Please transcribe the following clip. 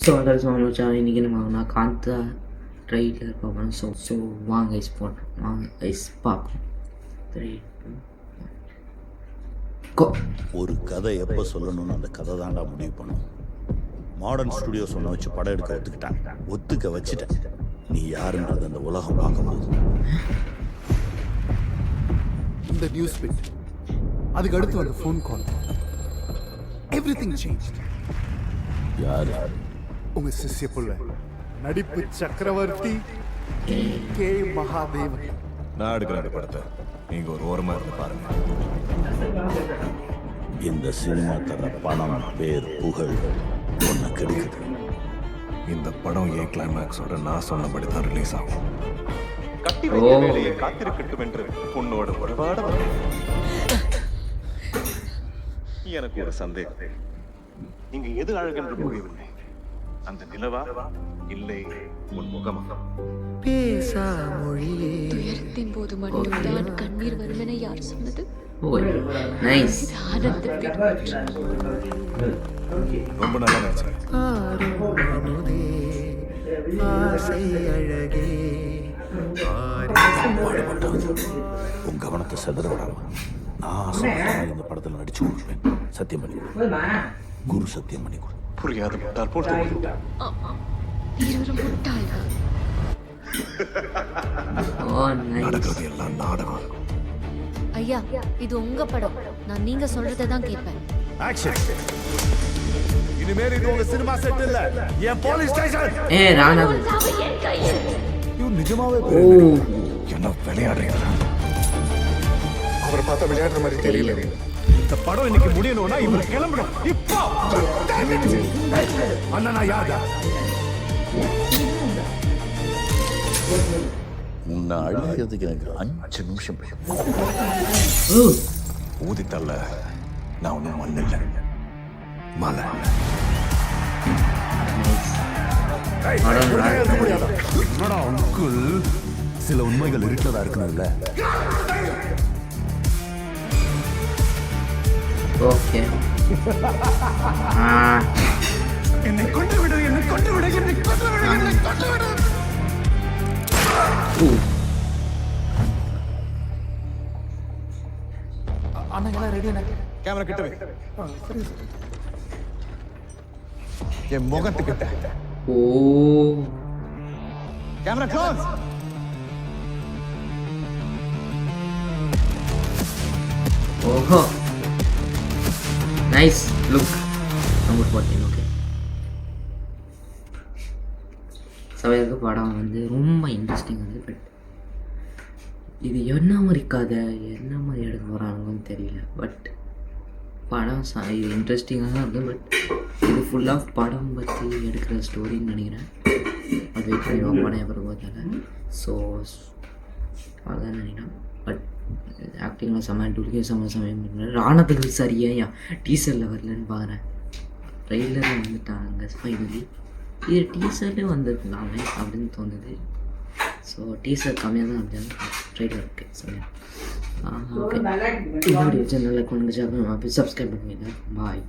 So other மச்சான் இன்றைக்கி நம்ம காந்தா ட்ரெயிலர் பார்ப்போம். ஸோ வாங்க ஐஸ் போட்டோம், வாங்க ஐஸ் பார்ப்போம். 3 2 ஒரு கதை எப்போ சொல்லணும்னு அந்த கதை தாண்டா முடிவு பண்ணும். மாடர்ன் ஸ்டுடியோ சொன்ன வச்சு படம் எடுக்க ஒத்துக்க வச்சுட்டேன். நீ யாருன்றது அந்த உலகம் பார்க்கும்போது இந்த நியூஸ் பிட், அதுக்கு அடுத்து வந்த ஃபோன் கால், எவ்ரிதிங் சேஞ்ச்ட். யாரு? உங்க சிஷ்ய புள்ள, நடிப்பு சக்கரவர்த்தி கே மகாதேவன். நான் எடுக்கிற அந்த படத்தை நீங்க ஒரு ஓரமா இருந்து பாருங்க. இந்த சினிமா தர பணம், பேர், புகழ் ஒன்று கெடுக்குது. இந்த படம் ஏ கிளைமேக்ஸோட நான் சொன்னபடி தான் ரிலீஸ் ஆகும். கட்டி வைத்த வேலையை காத்திருக்கட்டும் என்று உன்னோட உறவாட எனக்கு ஒரு சந்தேகம். இங்கு எது அழகென்று புரியவில்லை, அந்த நிலவா இல்லை உன் முகமா? துயரத்தின் போது மட்டும்தான் கண்ணீர் வரும் என யார் சொன்னது? நைஸ். ரொம்ப நல்லா நினைச்சேன். உன் கவனத்தை செதற விடாம நான் சொன்ன இந்த படத்தில் நடிச்சு கொடுப்பேன். சத்தியம் பண்ணி கொடு, குரு சத்தியம் பண்ணி கொடு. புரியாது முட்டாள் போல் இருவரும் முட்டாள்கள். நடக்கிறது எல்லாம் நாடகம். ஐயா, இது உங்க படம், நான் நீங்க சொல்றதை தான் கேட்பேன். ஆக்ஷன். இனிமேல் இது உங்க சினிமா செட் இல்ல, என் போலீஸ் ஸ்டேஷன். ராணா இவ நிஜமாவே என்ன விளையாடுறீங்களா? அவரை பார்த்தா விளையாடுற மாதிரி தெரியல. இந்த படம் இன்னைக்கு முடியணும்னா இவர் கிளம்பணும் இப்போ. அண்ணா யாரா? உன்னை அழிக்கிறதுக்கு எனக்கு 5 நிமிஷம் ஊதி தள்ள நான் ஒன்றும் மண் இல்லை, மலை. என்னடா அங்குள், சில உண்மைகள் இருக்கிறதா இருக்கணும்ல. ஓகே. என்னை கொண்டு விடு, என்னை கொண்டு விடு, என்னை கொண்டு விடு, என்னை கொண்டு விடு. அண்ணா ரெடி அண்ணா. கேமரா கிட்ட வை. என் முகத்துக்கிட்ட. Camera close. ஓஹோ, நைஸ் லுக். நம்பர் 14. ஓகே, சமயத்துக்கு படம் வந்து ரொம்ப இன்ட்ரெஸ்டிங் வந்து. பட் இது என்ன மாதிரி கதை, என்ன மாதிரி எடுக்க போகிறாங்கன்னு தெரியல. பட் படம் இது இன்ட்ரெஸ்டிங்காக தான் இருக்குது. பட் இது ஃபுல் ஆஃப் படம் பற்றி எடுக்கிற ஸ்டோரின்னு நினைக்கிறேன். அது வெயிட் பண்ணிடுவோம் படம் எப்போ பார்த்தால. ஸோ அதான் நினைக்கிறேன். பட் ஆக்டிங்லாம் செம்ம, டுல்கே சமயம் பண்ணுறேன். ராணத்துக்கு சரியா டீசரில் வரலன்னு பார்க்குறேன். ட்ரெயிலரில் வந்துட்டாங்க ஃபைனலி. இது டீசர்லேயே வந்துருக்கலாமே அப்படின்னு தோணுது. ஸோ டீசர் கம்மியாக தான் இருந்தது, ட்ரெயிலர் ஓகே சரியா. ஓகே, இந்த வீடியோ சேனலில் கொண்டு சப்ஸ்கிரைப் பண்ணுவீங்க. பாய்.